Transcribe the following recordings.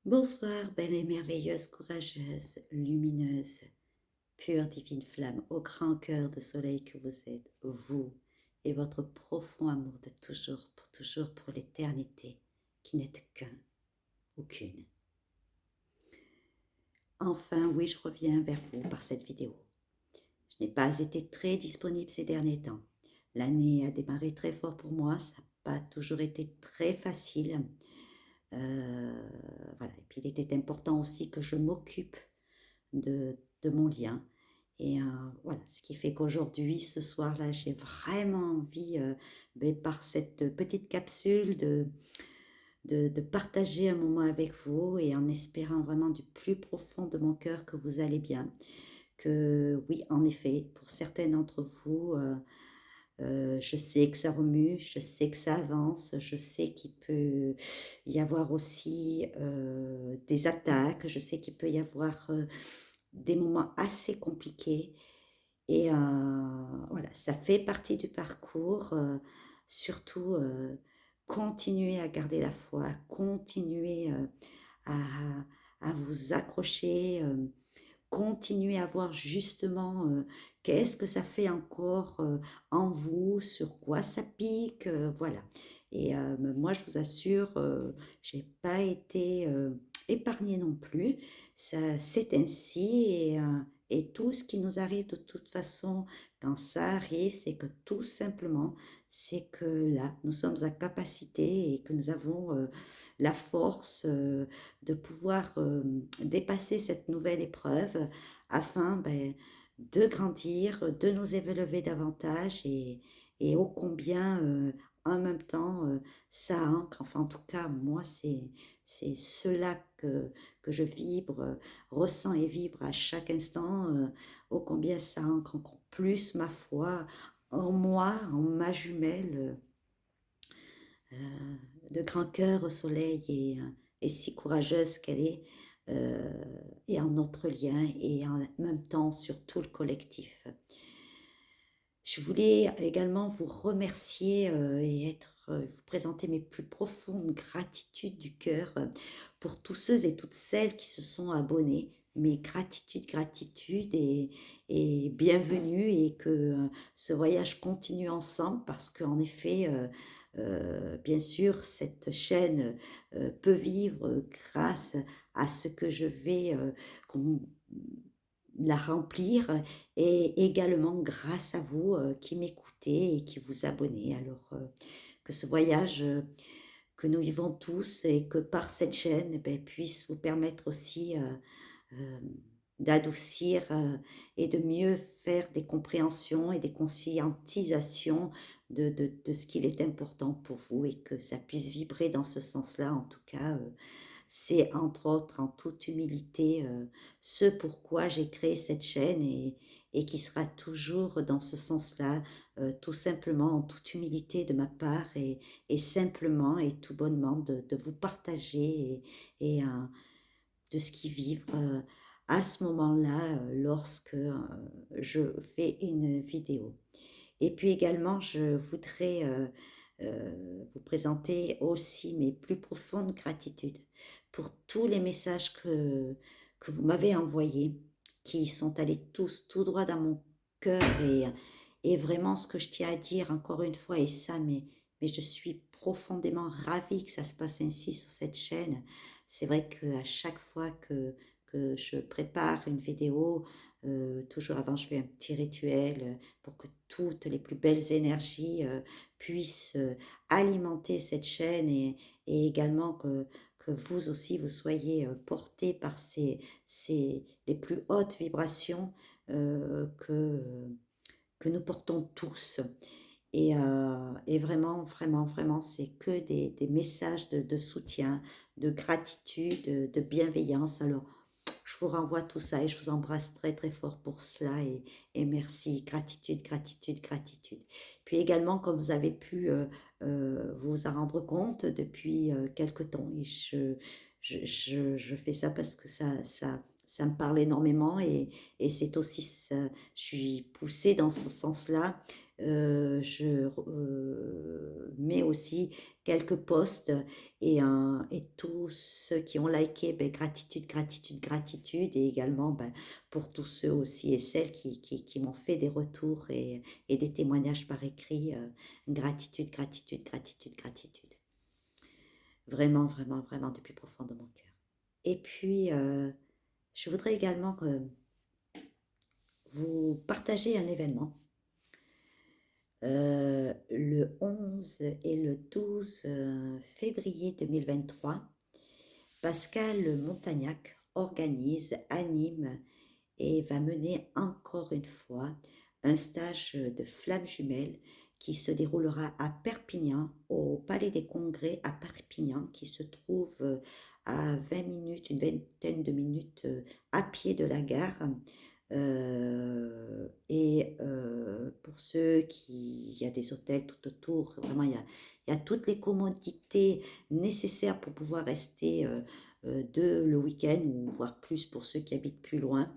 Bonsoir, belle et merveilleuse, courageuse, lumineuse, pure divine flamme, au grand cœur de soleil que vous êtes, vous et votre profond amour de toujours, pour l'éternité, qui n'êtes qu'un ou qu'une. Enfin, oui, je reviens vers vous par cette vidéo. Je n'ai pas été très disponible ces derniers temps. L'année a démarré très fort pour moi, ça n'a pas toujours été très facile. Voilà. Et puis il était important aussi que je m'occupe de mon lien. Et voilà, ce qui fait qu'aujourd'hui, ce soir-là, j'ai vraiment envie, par cette petite capsule, de partager un moment avec vous et en espérant vraiment du plus profond de mon cœur que vous allez bien. Que oui, en effet, pour certains d'entre vous, je sais que ça remue, je sais que ça avance, je sais qu'il peut y avoir aussi des attaques, je sais qu'il peut y avoir des moments assez compliqués. Et voilà, ça fait partie du parcours. Surtout, continuez à garder la foi, continuez à, à vous accrocher, continuez à voir justement qu'est-ce que ça fait encore en vous, sur quoi ça pique, voilà. Et moi, je vous assure, j'ai pas été épargnée non plus. Ça, c'est ainsi et tout ce qui nous arrive de toute façon, quand ça arrive, c'est que tout simplement, c'est que là, nous sommes à capacité et que nous avons la force de pouvoir dépasser cette nouvelle épreuve afin de grandir, de nous élever davantage et ô combien en même temps ça ancre, enfin en tout cas moi c'est cela que je vibre, ressens et vibre à chaque instant, ô combien ça ancre encore plus ma foi en moi, en ma jumelle de grand cœur au soleil et si courageuse qu'elle est, euh, et en notre lien et en même temps sur tout le collectif. Je voulais également vous remercier vous présenter mes plus profondes gratitudes du cœur pour tous ceux et toutes celles qui se sont abonnés. Mes gratitudes et bienvenue et que ce voyage continue ensemble parce qu'en effet, bien sûr, cette chaîne peut vivre grâce à ce que je vais la remplir et également grâce à vous qui m'écoutez et qui vous abonnez. Alors que ce voyage que nous vivons tous et que par cette chaîne puisse vous permettre aussi euh, d'adoucir et de mieux faire des compréhensions et des conscientisations de ce qu'il est important pour vous et que ça puisse vibrer dans ce sens-là. En tout cas, c'est entre autres en toute humilité ce pourquoi j'ai créé cette chaîne et qui sera toujours dans ce sens-là, tout simplement en toute humilité de ma part et simplement et tout bonnement de vous partager et de ce qui vibre à ce moment-là lorsque je fais une vidéo. Et puis également, je voudrais vous présenter aussi mes plus profondes gratitudes pour tous les messages que vous m'avez envoyés, qui sont allés tous tout droit dans mon cœur et vraiment ce que je tiens à dire encore une fois, et ça, mais je suis profondément ravie que ça se passe ainsi sur cette chaîne. C'est vrai qu'à chaque fois que je prépare une vidéo, toujours avant je fais un petit rituel pour que toutes les plus belles énergies puissent alimenter cette chaîne et également que vous aussi vous soyez portés par les plus hautes vibrations que nous portons tous. Et vraiment, c'est que des messages de soutien, de gratitude, de bienveillance. Alors, je vous renvoie tout ça et je vous embrasse très très fort pour cela et merci, gratitude, gratitude, gratitude. Puis également, comme vous avez pu vous en rendre compte depuis quelque temps, et je fais ça parce que ça me parle énormément et c'est aussi ça, je suis poussée dans ce sens-là. Je mets aussi quelques posts et tous ceux qui ont liké, ben, gratitude, gratitude, gratitude et également ben, pour tous ceux aussi et celles qui m'ont fait des retours et des témoignages par écrit. Gratitude, gratitude, gratitude, gratitude. Vraiment, vraiment, vraiment du plus profond de mon cœur. Et puis, je voudrais également vous partager un événement. Le 11 et le 12 février 2023, Pascal Montagnac organise, anime et va mener encore une fois un stage de flammes jumelles qui se déroulera à Perpignan, au Palais des Congrès à Perpignan, qui se trouve à 20 minutes, une vingtaine de minutes à pied de la gare. Pour ceux qui, il y a des hôtels tout autour, vraiment il y a toutes les commodités nécessaires pour pouvoir rester le week-end ou voire plus pour ceux qui habitent plus loin.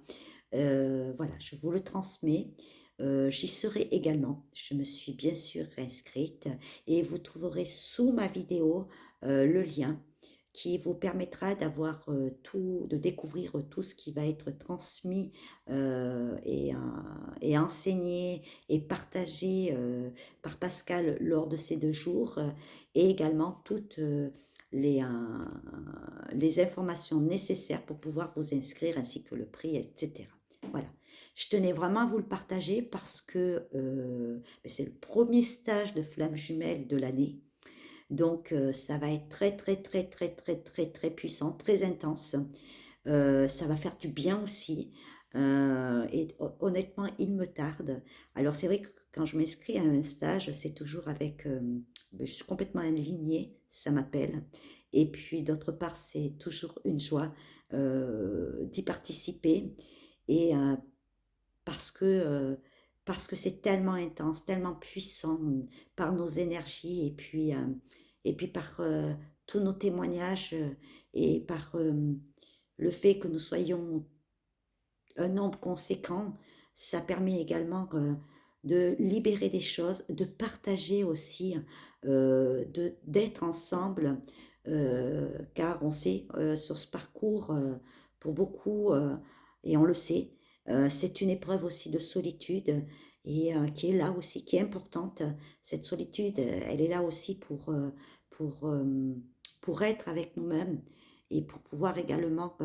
Voilà, je vous le transmets. J'y serai également. Je me suis bien sûr inscrite et vous trouverez sous ma vidéo le lien qui vous permettra d'avoir de découvrir tout ce qui va être transmis et enseigné et partagé par Pascal lors de ces 2 jours et également toutes les informations nécessaires pour pouvoir vous inscrire ainsi que le prix, etc. Voilà. Je tenais vraiment à vous le partager parce que c'est le premier stage de flammes jumelles de l'année. Donc, ça va être très, très, très, très, très, très, très puissant, très intense. Ça va faire du bien aussi. Et honnêtement, il me tarde. Alors, c'est vrai que quand je m'inscris à un stage, c'est toujours avec... je suis complètement alignée, ça m'appelle. Et puis, d'autre part, c'est toujours une joie d'y participer. Et parce que c'est tellement intense, tellement puissant par nos énergies et puis par tous nos témoignages et par le fait que nous soyons un nombre conséquent, ça permet également de libérer des choses, de partager aussi, d'être ensemble, car on sait sur ce parcours, pour beaucoup, et on le sait, c'est une épreuve aussi de solitude et qui est là aussi, qui est importante. Cette solitude, elle est là aussi pour, euh, pour être avec nous-mêmes et pour pouvoir également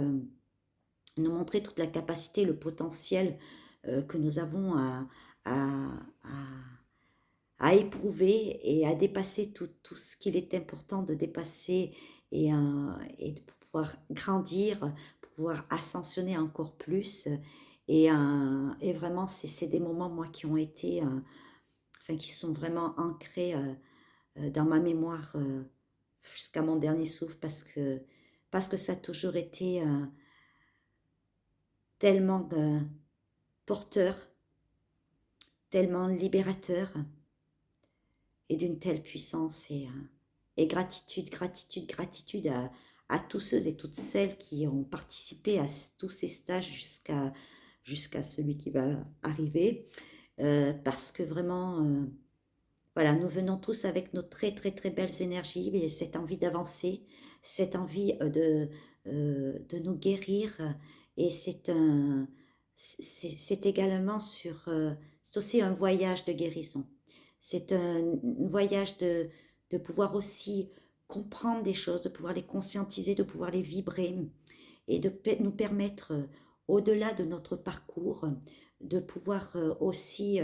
nous montrer toute la capacité, le potentiel que nous avons à, à éprouver et à dépasser tout ce qu'il est important de dépasser et de pouvoir grandir, pour pouvoir ascensionner encore plus. Et vraiment, c'est des moments, moi, qui ont été, enfin, qui sont vraiment ancrés dans ma mémoire jusqu'à mon dernier souffle parce que ça a toujours été tellement porteur, tellement libérateur et d'une telle puissance et gratitude, gratitude, gratitude à tous ceux et toutes celles qui ont participé à tous ces stages jusqu'à celui qui va arriver parce que vraiment voilà, nous venons tous avec nos très très très belles énergies et cette envie d'avancer, cette envie de nous guérir et c'est également c'est aussi un voyage de guérison. C'est un voyage de pouvoir aussi comprendre des choses, de pouvoir les conscientiser, de pouvoir les vibrer et de nous permettre, au-delà de notre parcours, de pouvoir aussi,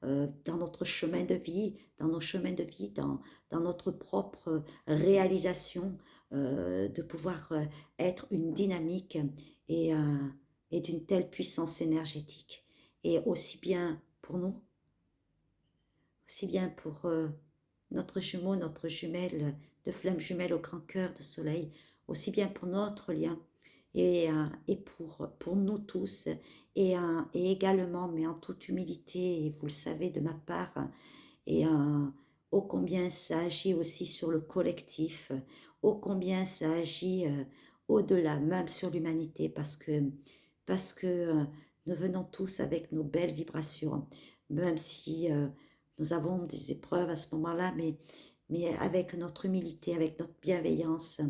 dans notre chemin de vie, dans nos chemins de vie, dans notre propre réalisation, de pouvoir être une dynamique et, euh, et d'une telle puissance énergétique. Et aussi bien pour nous, aussi bien pour notre jumeau, notre jumelle de flamme jumelle au grand cœur de soleil, aussi bien pour notre lien et pour nous tous et également, mais en toute humilité, et vous le savez de ma part, et ô combien ça agit aussi sur le collectif, ô combien ça agit au-delà, même sur l'humanité, parce que nous venons tous avec nos belles vibrations, même si nous avons des épreuves à ce moment-là, mais avec notre humilité, avec notre bienveillance.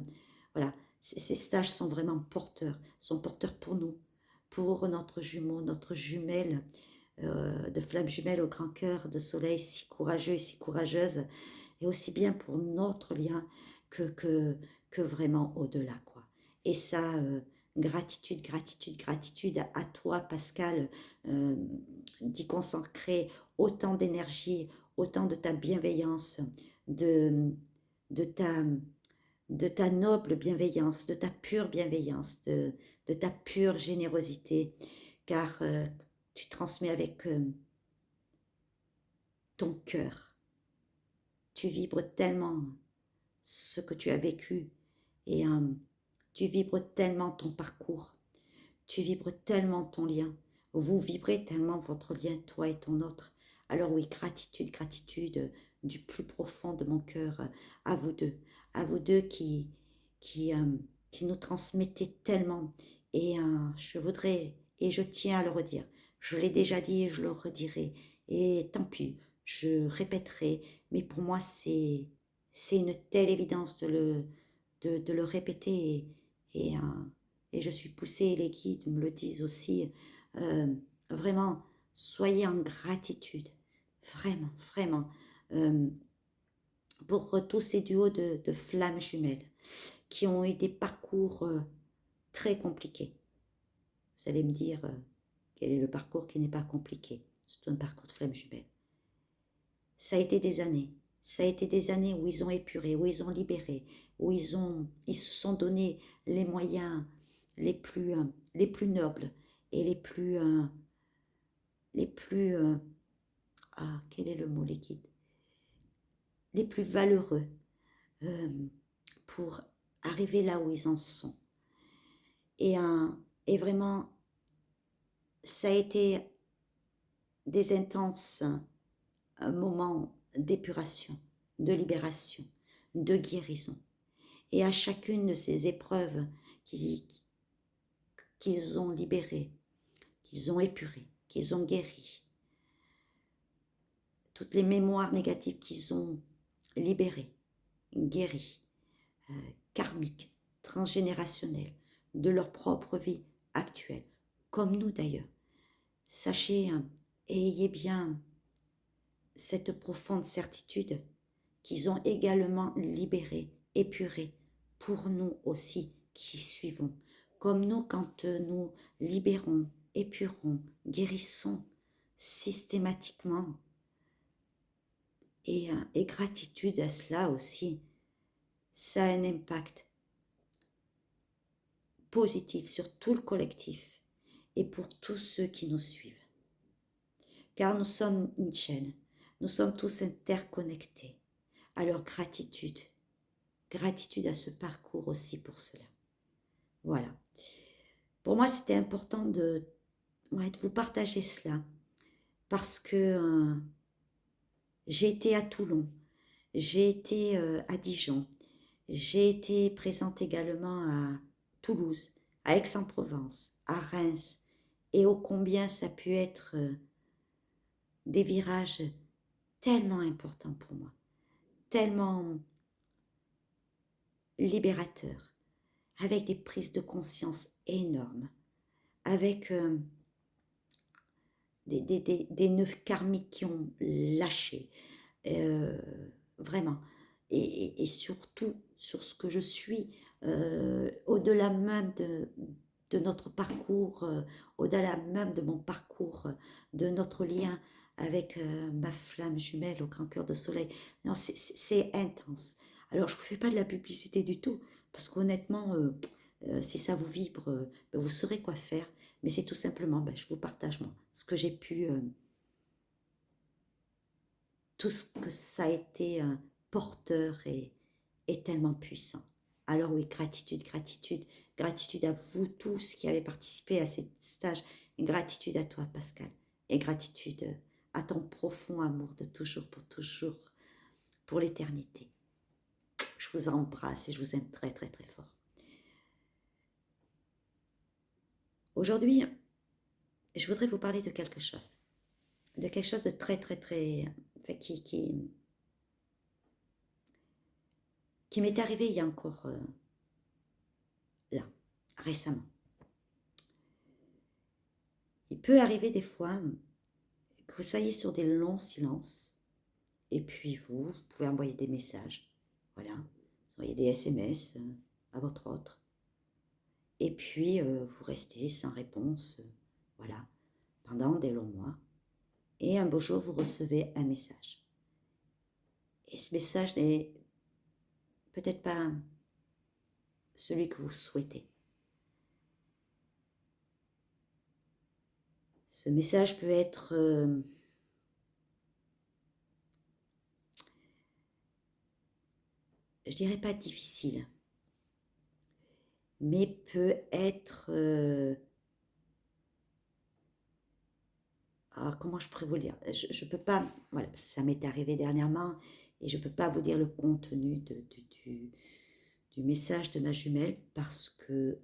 Voilà, ces stages sont porteurs pour nous, pour notre jumeau, notre jumelle, de flamme jumelle au grand cœur de soleil, si courageux et si courageuse, et aussi bien pour notre lien que vraiment au-delà, quoi. Et ça, gratitude, gratitude, gratitude à toi, Pascal, euh, d'y consacrer autant d'énergie, autant de ta bienveillance, de, de, ta, de ta noble bienveillance, de ta pure bienveillance, de ta pure générosité, car tu transmets avec ton cœur. Tu vibres tellement ce que tu as vécu et tu vibres tellement ton parcours, tu vibres tellement ton lien, vous vibrez tellement votre lien, toi et ton autre. Alors oui, gratitude, gratitude du plus profond de mon cœur à vous deux qui, euh, qui nous transmettez tellement. Et je voudrais, et je tiens à le redire, je l'ai déjà dit et je le redirai, et tant pis, je répéterai, mais pour moi c'est une telle évidence de le répéter et, euh, et je suis poussée, et les guides me le disent aussi, euh, vraiment, soyez en gratitude, vraiment, vraiment, euh, pour tous ces duos de flammes jumelles qui ont eu des parcours très compliqués. Vous allez me dire, quel est le parcours qui n'est pas compliqué, surtout un parcours de flammes jumelles. Ça a été des années. Ça a été des années où ils ont épuré, où ils ont libéré, où ils se sont donné les moyens les plus nobles et les plus, quel est le mot, les guides, les plus valeureux euh, pour arriver là où ils en sont. Et, et vraiment, ça a été des intenses moments d'épuration, de libération, de guérison. Et à chacune de ces épreuves qu'ils ont libérées, qu'ils ont épurées, qu'ils ont guéries, toutes les mémoires négatives qu'ils ont libérées, guéries, karmiques, transgénérationnelles, de leur propre vie actuelle, comme nous d'ailleurs. Sachez et ayez bien cette profonde certitude qu'ils ont également libéré, épuré, pour nous aussi qui suivons. Comme nous, quand nous libérons, épurons, guérissons systématiquement, et gratitude à cela aussi, ça a un impact positif sur tout le collectif et pour tous ceux qui nous suivent. Car nous sommes une chaîne, nous sommes tous interconnectés. Alors gratitude, gratitude à ce parcours aussi pour cela. Voilà. Pour moi, c'était important de vous partager cela parce que j'ai été à Toulon, j'ai été à Dijon, j'ai été présente également à Toulouse, à Aix-en-Provence, à Reims, et ô combien ça a pu être des virages tellement importants pour moi, tellement libérateurs, avec des prises de conscience énormes, avec des nœuds karmiques qui ont lâché, vraiment, et surtout sur ce que je suis, au-delà même de notre parcours, au-delà même de mon parcours, de notre lien avec ma flamme jumelle au grand cœur de soleil. Non, c'est intense. Alors, je ne vous fais pas de la publicité du tout, parce qu'honnêtement, si ça vous vibre, ben, vous saurez quoi faire. Mais c'est tout simplement, ben, je vous partage moi, ce que j'ai pu, tout ce que ça a été porteur et tellement puissant. Alors oui, gratitude, gratitude, gratitude à vous tous qui avez participé à ce stage, et gratitude à toi Pascal, et gratitude à ton profond amour de toujours, pour l'éternité. Je vous embrasse et je vous aime très très très fort. Aujourd'hui, je voudrais vous parler de quelque chose de très très très, qui qui m'est arrivé il y a encore, là, récemment. Il peut arriver des fois que vous soyez sur des longs silences, et puis vous pouvez envoyer des messages, voilà, vous envoyez des SMS à votre autre, et puis vous restez sans réponse, voilà, pendant des longs mois, et un beau jour vous recevez un message. Et ce message n'est peut-être pas celui que vous souhaitez. Ce message peut être je dirais pas difficile, mais peut être alors comment je pourrais vous le dire, je peux pas, voilà, ça m'est arrivé dernièrement et je peux pas vous dire le contenu du message de ma jumelle parce que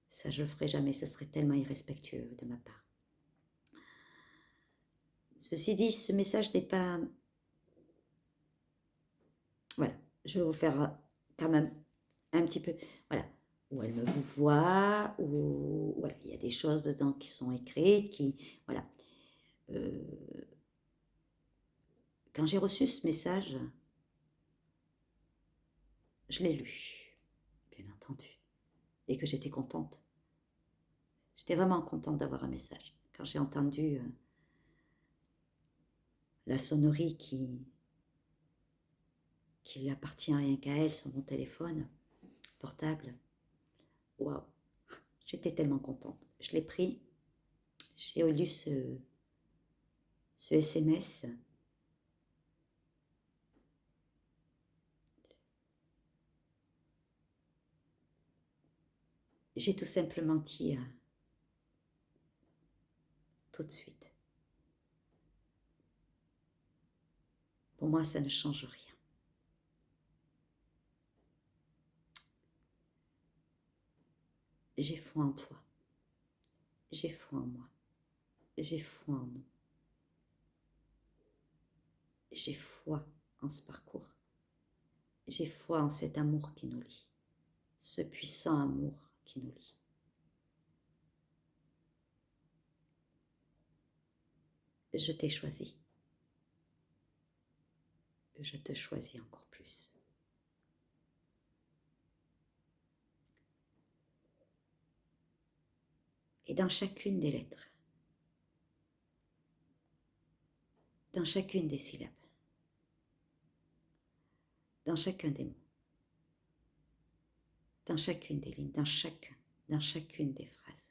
ça je le ferai jamais, ça serait tellement irrespectueux de ma part. Ceci dit, ce message n'est pas, voilà, je vais vous faire quand même un petit peu, voilà, où elle me vous voit, où voilà, il y a des choses dedans qui sont écrites, qui, voilà. Quand j'ai reçu ce message, je l'ai lu, bien entendu, et que j'étais contente. J'étais vraiment contente d'avoir un message. Quand j'ai entendu la sonnerie qui lui appartient rien qu'à elle sur mon téléphone portable, waouh, j'étais tellement contente. Je l'ai pris, j'ai lu ce SMS. J'ai tout simplement dit tout de suite. Pour moi, ça ne change rien. J'ai foi en toi. J'ai foi en moi. J'ai foi en nous. J'ai foi en ce parcours. J'ai foi en cet amour qui nous lie. Ce puissant amour qui nous lie. Je t'ai choisi. Je te choisis encore plus. Et dans chacune des lettres, dans chacune des syllabes, dans chacun des mots, dans chacune des lignes, dans chacune des phrases,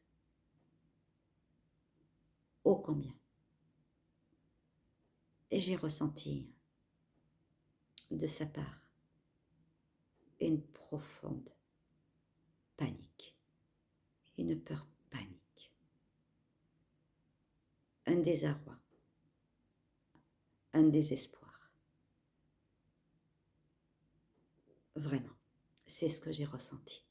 ô combien j'ai ressenti de sa part une profonde panique, une peur panique, un désarroi, un désespoir. Vraiment, c'est ce que j'ai ressenti.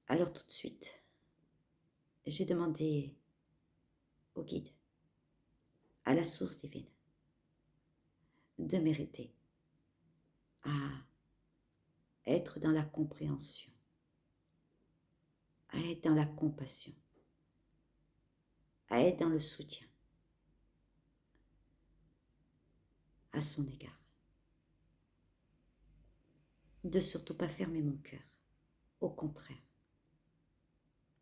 Alors tout de suite, j'ai demandé au guide, à la source divine, de m'aider à être dans la compréhension, à être dans la compassion, à être dans le soutien à son égard. De surtout pas fermer mon cœur, au contraire,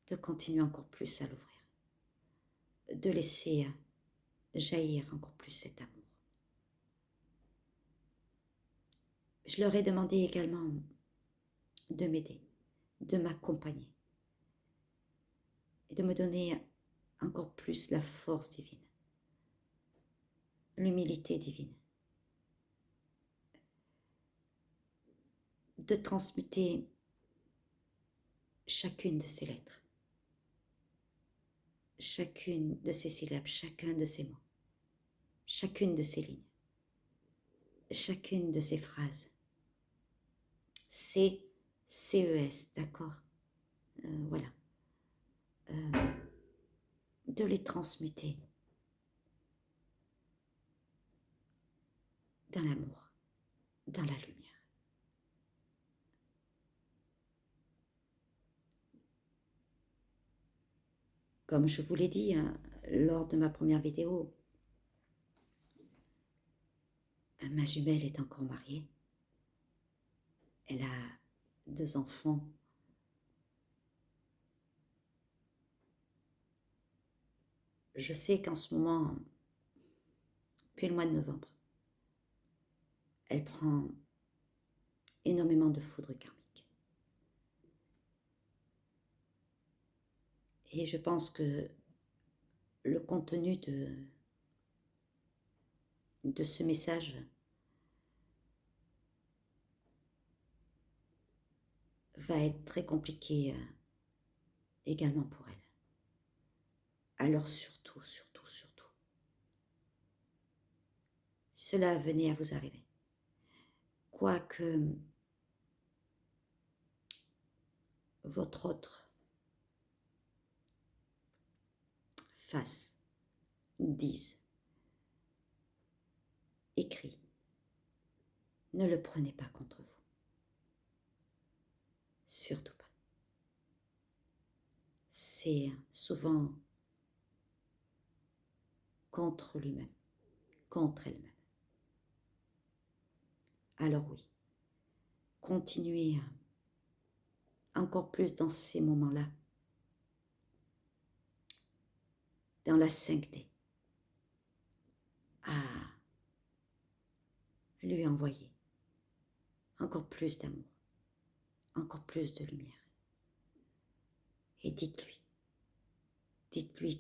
de continuer encore plus à l'ouvrir, de laisser jaillir encore plus cet amour. Je leur ai demandé également de m'aider, de m'accompagner et de me donner encore plus la force divine, l'humilité divine, de transmuter chacune de ces lettres, chacune de ces syllabes, chacun de ces mots, chacune de ces lignes, chacune de ces phrases. CES, d'accord, voilà, de les transmuter dans l'amour, dans la lumière. Comme je vous l'ai dit lors de ma première vidéo, ma jumelle est encore mariée. Elle a 2 enfants. Je sais qu'en ce moment, depuis le mois de novembre, elle prend énormément de foudre karmique. Et je pense que le contenu de ce message va être très compliqué également pour elle. Alors surtout, si cela venait à vous arriver, quoique votre autre fasse, dise, écrit, ne le prenez pas contre vous. Surtout pas. C'est souvent contre lui-même, contre elle-même. Alors oui, continuez encore plus dans ces moments-là, dans la 5D, à lui envoyer encore plus d'amour, encore plus de lumière. Et dites-lui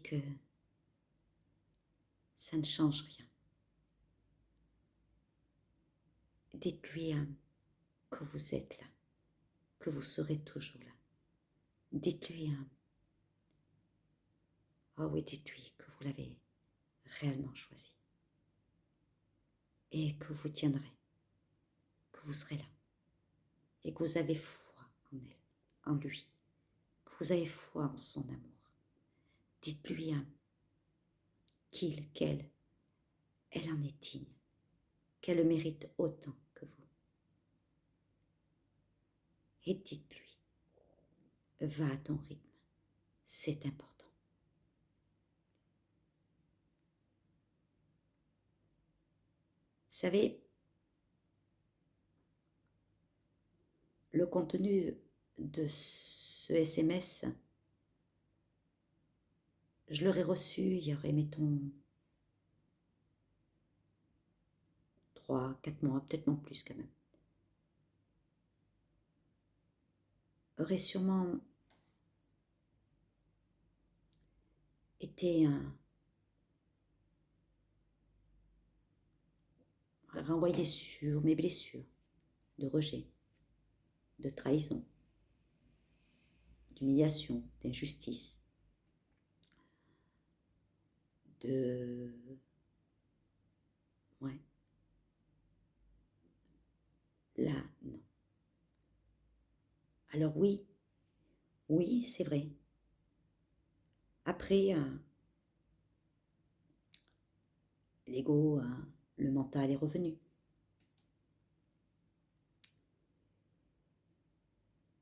que ça ne change rien. Dites-lui que vous êtes là, que vous serez toujours là. Dites-lui, oh oui, dites-lui que vous l'avez réellement choisi et que vous tiendrez, que vous serez là et que vous avez foi en elle, en lui, que vous avez foi en son amour. Dites-lui qu'elle en est digne, qu'elle le mérite autant que vous. Et dites-lui, va à ton rythme, c'est important. Vous savez, le contenu de ce SMS, je l'aurais reçu il y aurait, mettons, 3, 4 mois, peut-être non plus quand même. Aurait sûrement été renvoyé sur mes blessures de rejet, de trahison, d'humiliation, d'injustice, ouais. Là, non. Alors oui, c'est vrai. Après, l'ego, le mental est revenu.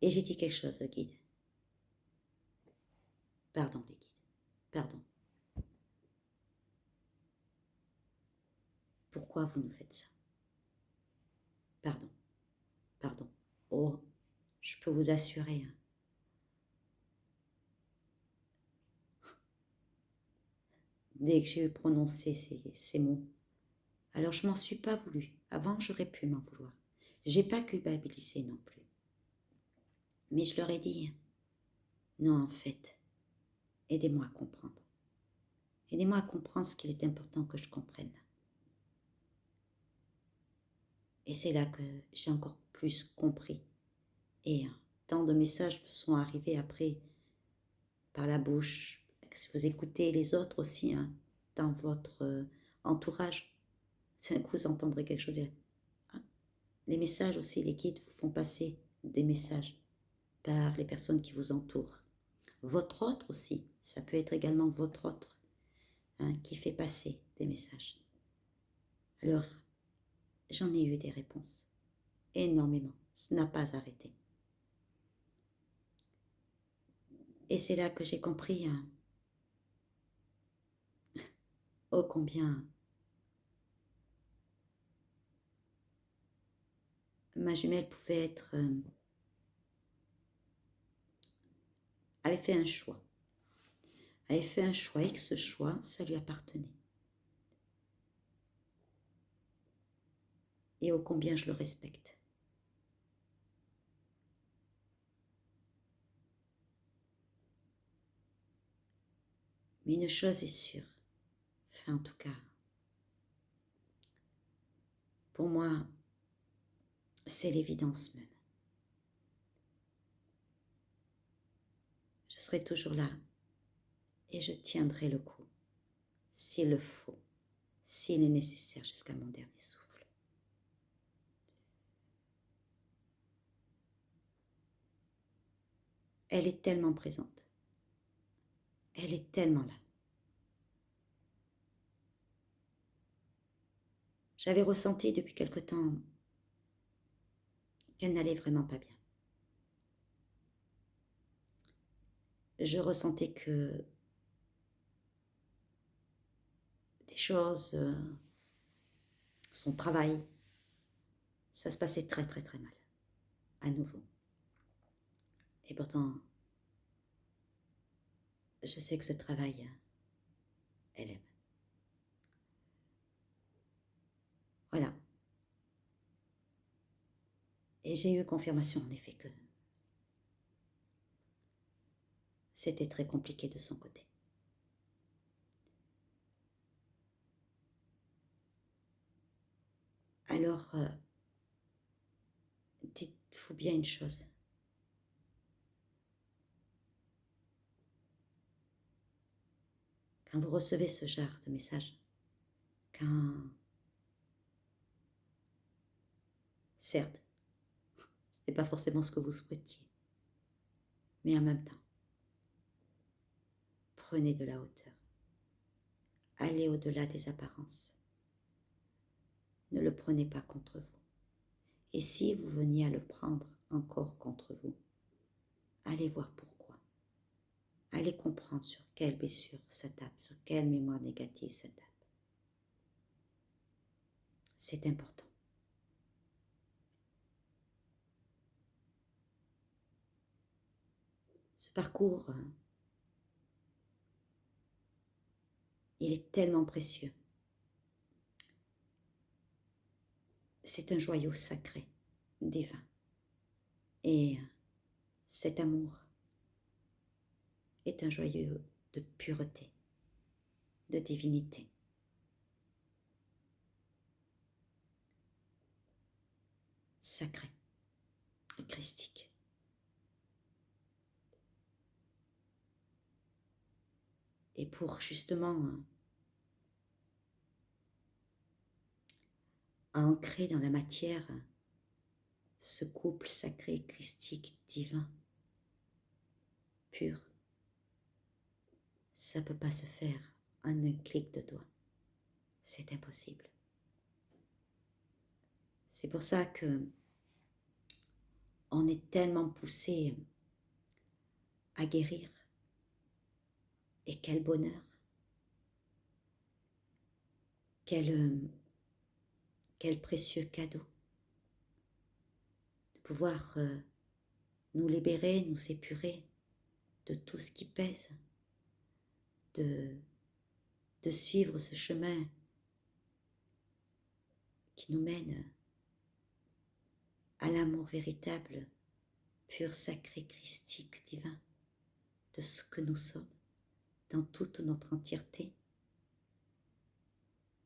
Et j'ai dit quelque chose au guide. Pardon, les guides. Pardon. Pourquoi vous nous faites ça? Pardon. Pardon. Oh, je peux vous assurer. Dès que j'ai prononcé ces mots, alors je m'en suis pas voulu. Avant, j'aurais pu m'en vouloir. J'ai pas culpabilisé non plus. Mais je leur ai dit, non, en fait, aidez-moi à comprendre. Aidez-moi à comprendre ce qu'il est important que je comprenne. Et c'est là que j'ai encore plus compris. Et tant de messages me sont arrivés après par la bouche. Si vous écoutez les autres aussi, dans votre entourage, d'un coup vous entendrez quelque chose. Les messages aussi, les guides vous font passer des messages par les personnes qui vous entourent. Votre autre aussi, ça peut être également votre autre qui fait passer des messages. Alors, j'en ai eu des réponses, énormément, ça n'a pas arrêté. Et c'est là que j'ai compris ô combien ma jumelle pouvait être... avait fait un choix. Avait fait un choix et que ce choix, ça lui appartenait. Et ô combien je le respecte. Mais une chose est sûre, enfin en tout cas, pour moi, c'est l'évidence même. Je serai toujours là et je tiendrai le coup, s'il le faut, s'il est nécessaire jusqu'à mon dernier souffle. Elle est tellement présente. Elle est tellement là. J'avais ressenti depuis quelque temps qu'elle n'allait vraiment pas bien. Je ressentais que des choses, son travail, ça se passait très très très mal, à nouveau. Et pourtant, je sais que ce travail, elle aime. Voilà. Et j'ai eu confirmation en effet que c'était très compliqué de son côté. Alors, dites-vous bien une chose. Quand vous recevez ce genre de message, quand, certes, ce n'est pas forcément ce que vous souhaitiez, mais en même temps, prenez de la hauteur. Allez au-delà des apparences. Ne le prenez pas contre vous. Et si vous veniez à le prendre encore contre vous, allez voir pourquoi. Allez comprendre sur quelle blessure ça tape, sur quelle mémoire négative ça tape. C'est important. Ce parcours, il est tellement précieux. C'est un joyau sacré, divin. Et cet amour est un joyau de pureté, de divinité. Sacré et christique. Et pour justement ancrer dans la matière ce couple sacré, christique, divin, pur, ça ne peut pas se faire en un clic de doigts. C'est impossible. C'est pour ça que on est tellement poussé à guérir. Et quel bonheur, quel précieux cadeau de pouvoir nous libérer, nous épurer de tout ce qui pèse, de suivre ce chemin qui nous mène à l'amour véritable, pur, sacré, christique, divin, de ce que nous sommes, dans toute notre entièreté.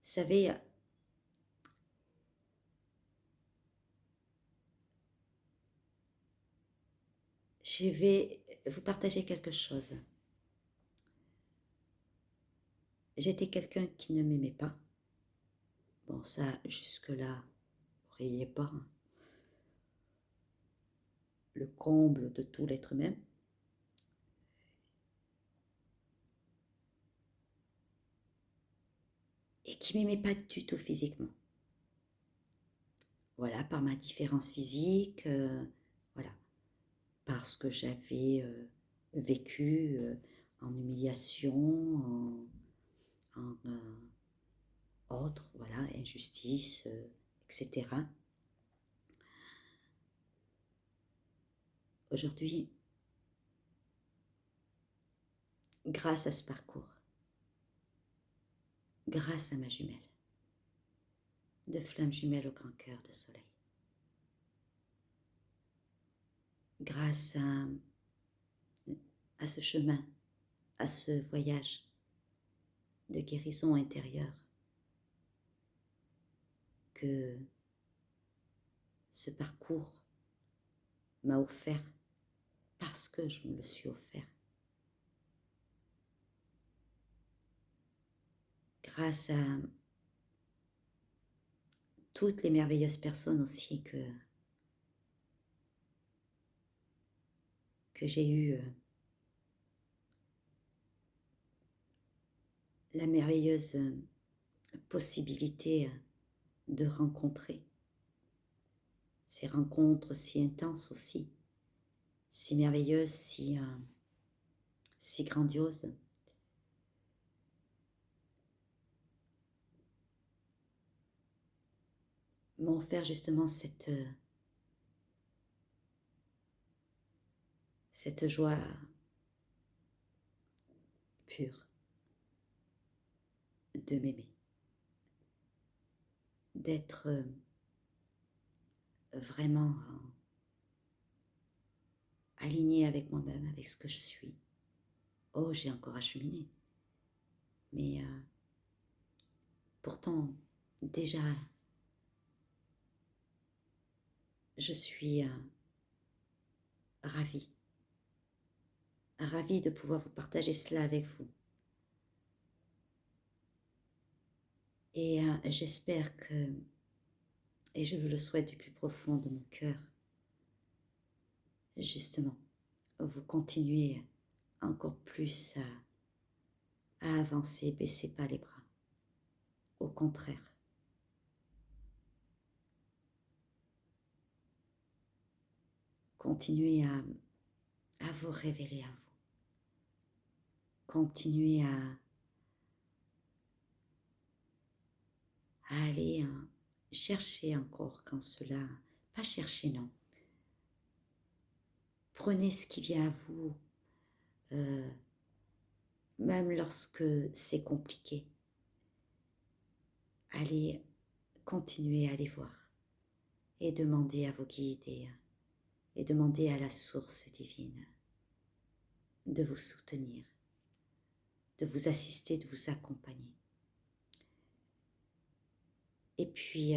Vous savez, je vais vous partager quelque chose. J'étais quelqu'un qui ne m'aimait pas. Bon, ça, jusque-là, riez pas. Le comble de tout l'être humain. Et qui m'aimait pas du tout physiquement. voilà, par ma différence physique, voilà, parce que j'avais vécu en humiliation, autre, voilà, injustice, etc. Aujourd'hui, grâce à ce parcours, grâce à ma jumelle, de flamme jumelle au grand cœur de soleil, grâce à ce chemin, à ce voyage de guérison intérieure que ce parcours m'a offert parce que je me le suis offert. Grâce à toutes les merveilleuses personnes aussi que j'ai eu la merveilleuse possibilité de rencontrer. Ces rencontres si intenses aussi, si merveilleuses, si grandioses. M'ont offert justement cette joie pure de m'aimer, d'être vraiment alignée avec moi-même, avec ce que je suis. Oh, j'ai encore à cheminer. Mais pourtant, déjà, je suis ravie de pouvoir vous partager cela avec vous. Et j'espère que, et je vous le souhaite du plus profond de mon cœur, justement, vous continuez encore plus à avancer, baissez pas les bras. Au contraire, continuez à vous révéler à vous. Continuez à aller chercher encore quand cela, pas chercher non. Prenez ce qui vient à vous, même lorsque c'est compliqué. Allez, continuez à aller voir et demandez à vos guides et demandez à la source divine de vous soutenir, de vous assister, de vous accompagner. Et puis,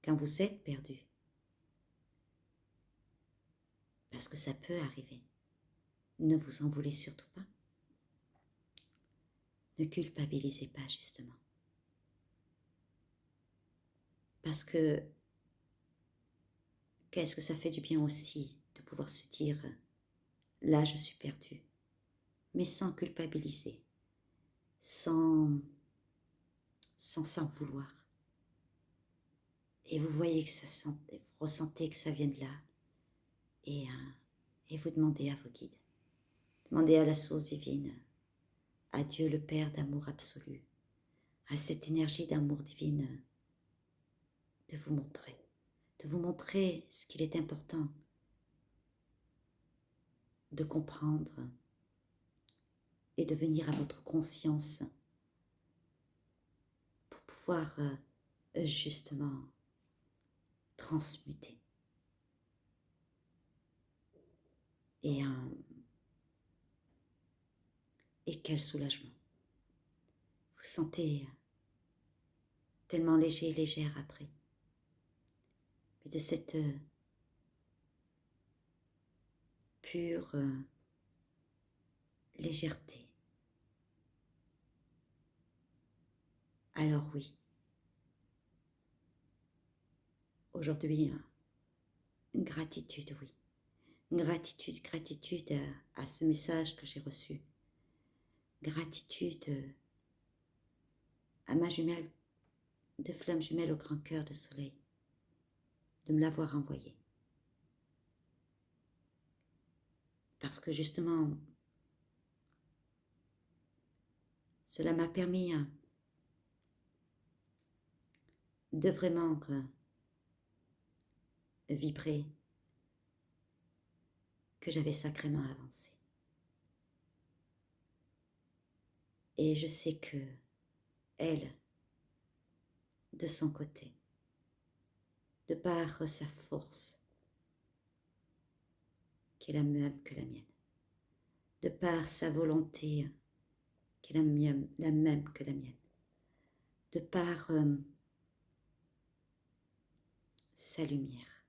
quand vous êtes perdu, parce que ça peut arriver, ne vous en voulez surtout pas. Ne culpabilisez pas, justement. Parce que qu'est-ce que ça fait du bien aussi de pouvoir se dire, là je suis perdu, mais sans culpabiliser, sans s'en vouloir. Et vous voyez que vous ressentez que ça vient de là, et vous demandez à vos guides, demandez à la source divine, à Dieu le Père d'amour absolu, à cette énergie d'amour divine, de vous montrer ce qu'il est important de comprendre et de venir à votre conscience pour pouvoir justement transmuter. Et quel soulagement. Vous sentez tellement léger et légère après. Mais de cette pure légèreté. Alors oui, aujourd'hui, une gratitude, oui. Gratitude à ce message que j'ai reçu. Gratitude à ma jumelle, de flamme jumelle au grand cœur de soleil. de me l'avoir envoyé. Parce que justement, cela m'a permis de vraiment vibrer que j'avais sacrément avancé. Et je sais que elle, de son côté, de par sa force, qui est la même que la mienne, de par sa volonté, qui est la même que la mienne, de par sa lumière,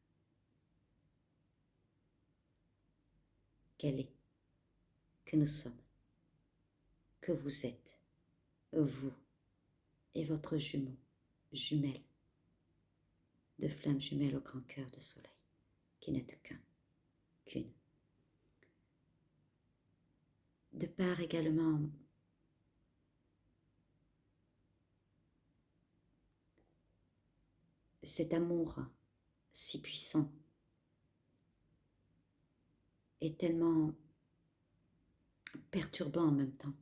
qu'elle est, que nous sommes, que vous êtes, vous et votre jumelle, de flamme jumelle au grand cœur de soleil, qui n'êtes qu'une. De part également cet amour si puissant est tellement perturbant en même temps.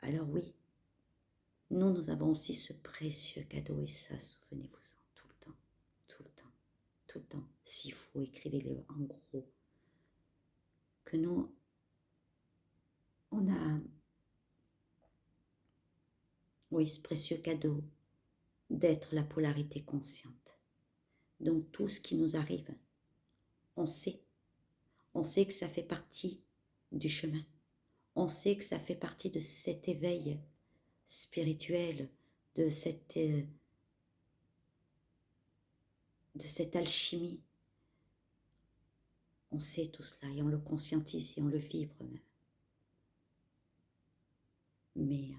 Alors oui, nous avons aussi ce précieux cadeau et ça, souvenez-vous-en tout le temps, tout le temps, tout le temps. S'il faut, écrivez-le en gros. Que nous, on a, oui, ce précieux cadeau d'être la polarité consciente. Donc tout ce qui nous arrive, on sait que ça fait partie du chemin. On sait que ça fait partie de cet éveil spirituel, de cette alchimie. On sait tout cela et on le conscientise et on le vibre même. Mais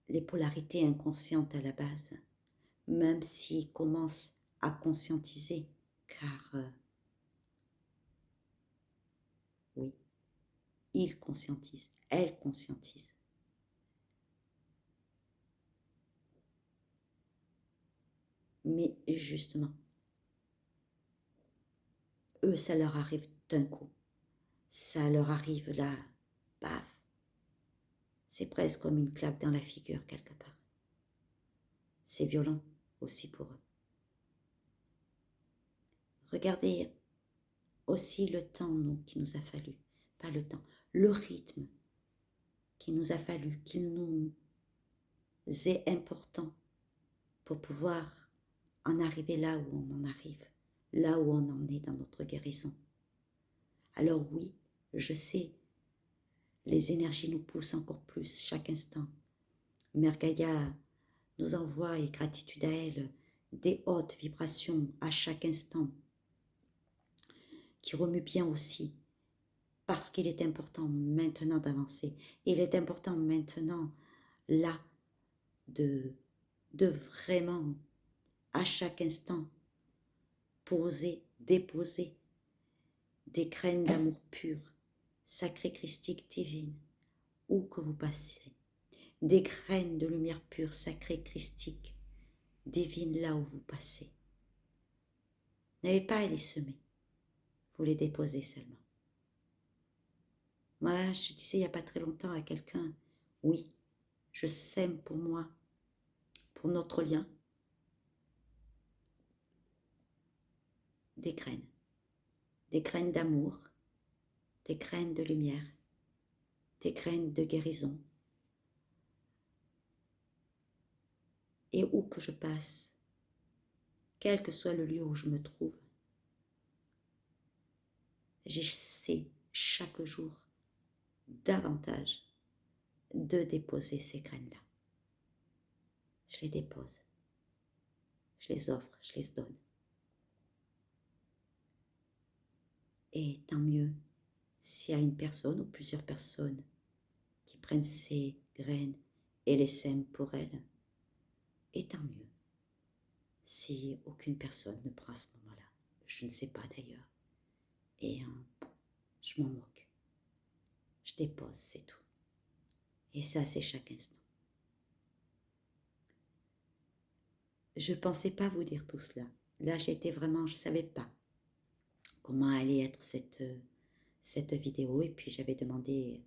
les polarités inconscientes à la base, même s'ils commencent à conscientiser, car oui, ils conscientisent, elles conscientisent. Mais justement, eux, ça leur arrive d'un coup. Ça leur arrive là, paf. C'est presque comme une claque dans la figure quelque part. C'est violent aussi pour eux. Regardez aussi le temps qu'il nous a fallu, pas le temps, le rythme qu'il nous a fallu, qu'il nous est important pour pouvoir en arriver là où on en arrive, là où on en est dans notre guérison. Alors oui, je sais, les énergies nous poussent encore plus chaque instant. Mère Gaïa nous envoie, et gratitude à elle, des hautes vibrations à chaque instant, qui remuent bien aussi, parce qu'il est important maintenant d'avancer. Il est important maintenant, là, de vraiment, à chaque instant, poser, déposer des graines d'amour pur, sacré, christique, divine, où que vous passez. Des graines de lumière pure, sacrée, christique, divine, là où vous passez. N'avez pas à les semer, vous les déposez seulement. Moi, je disais il n'y a pas très longtemps à quelqu'un, oui, je sème pour moi, pour notre lien, des graines d'amour, des graines de lumière, des graines de guérison. Et où que je passe, quel que soit le lieu où je me trouve, j'essaie chaque jour davantage de déposer ces graines-là. Je les dépose, je les offre, je les donne. Et tant mieux s'il y a une personne ou plusieurs personnes qui prennent ces graines et les sèment pour elles. Et tant mieux si aucune personne ne prend à ce moment-là. Je ne sais pas d'ailleurs. Et je m'en moque. Je dépose, c'est tout. Et ça, c'est chaque instant. je ne pensais pas vous dire tout cela. Là, j'étais vraiment, je ne savais pas comment allait être cette vidéo. Et puis, j'avais demandé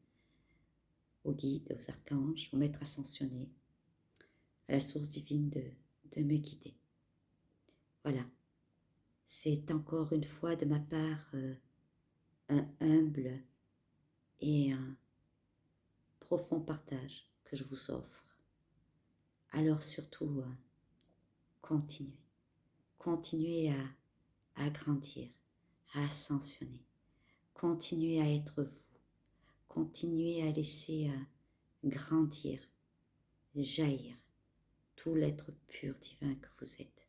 aux guides, aux archanges, aux maîtres ascensionnés, à la source divine de me guider. Voilà. C'est encore une fois de ma part un humble et un profond partage que je vous offre. Alors surtout, continuez. Continuez à grandir, à ascensionner. Continuez à être vous. Continuez à laisser grandir, jaillir tout l'être pur divin que vous êtes.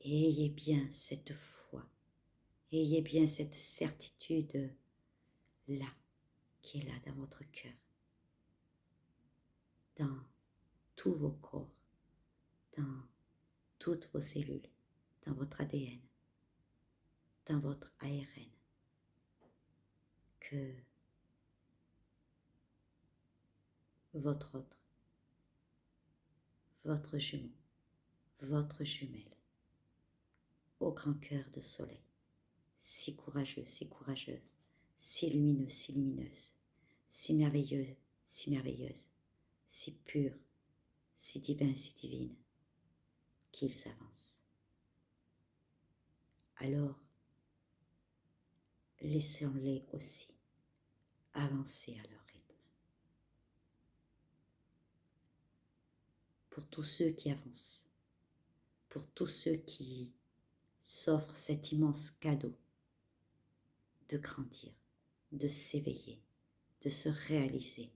Et ayez bien cette foi, ayez bien cette certitude là, qui est là dans votre cœur, dans tous vos corps, dans toutes vos cellules, dans votre ADN, dans votre ARN, que votre autre, votre jumeau, votre jumelle, au grand cœur de soleil, si courageux, si courageuse, si lumineux, si lumineuse, si merveilleux, si merveilleuse, si pur, si divin, si divine, qu'ils avancent. Alors, laissons-les aussi avancer à leur rythme. Pour tous ceux qui avancent, pour tous ceux qui s'offrent cet immense cadeau de grandir, de s'éveiller, de se réaliser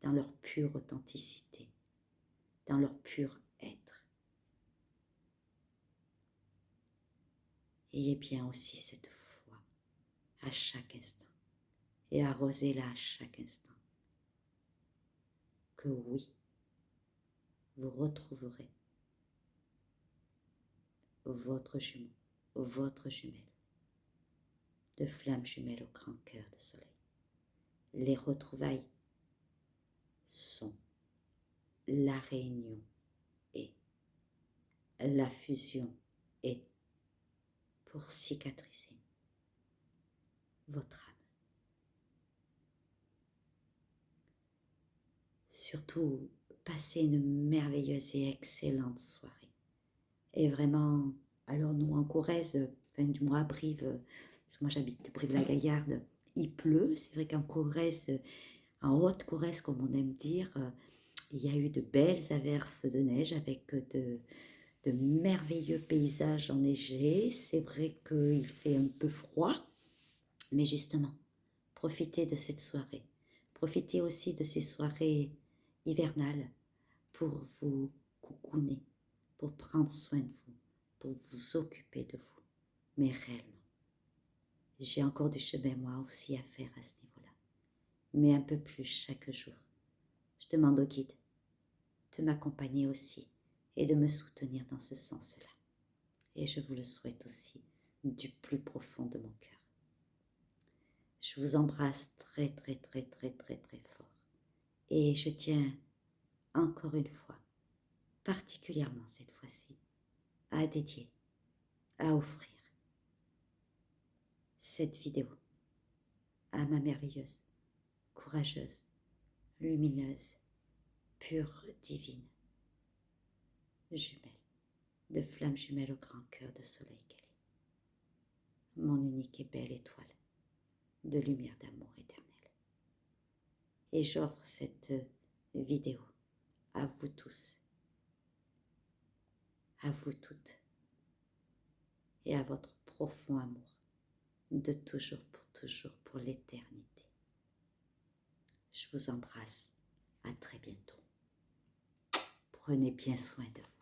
dans leur pure authenticité, dans leur pur être. Ayez bien aussi cette foi à chaque instant et arrosez-la à chaque instant. Que oui, vous retrouverez votre jumeau, votre jumelle, de flammes jumelles au grand cœur de soleil. Les retrouvailles sont la réunion et la fusion et pour cicatriser votre âme. Surtout, passez une merveilleuse et excellente soirée. Et vraiment, alors nous en Corrèze, fin du mois, Brive, parce que moi j'habite Brive-la-Gaillarde, il pleut. C'est vrai qu'en Corrèze, en Haute-Corrèze, comme on aime dire, il y a eu de belles averses de neige avec de merveilleux paysages enneigés. C'est vrai qu'il fait un peu froid, mais justement, profitez de cette soirée. Profitez aussi de ces soirées hivernales pour vous coucouner, pour prendre soin de vous, pour vous occuper de vous. Mais réellement, j'ai encore du chemin moi aussi à faire à ce niveau-là. Mais un peu plus chaque jour. Je demande au guide de m'accompagner aussi et de me soutenir dans ce sens-là. Et je vous le souhaite aussi du plus profond de mon cœur. Je vous embrasse très très très très très très fort. Et je tiens encore une fois, particulièrement cette fois-ci, à dédier, à offrir cette vidéo à ma merveilleuse, courageuse, lumineuse, pure, divine jumelle, de flamme jumelle au grand cœur de soleil qu'elle est, mon unique et belle étoile de lumière d'amour éternel. Et j'offre cette vidéo à vous tous, à vous toutes, et à votre profond amour de toujours, pour l'éternité. Je vous embrasse, à très bientôt. Prenez bien soin de vous.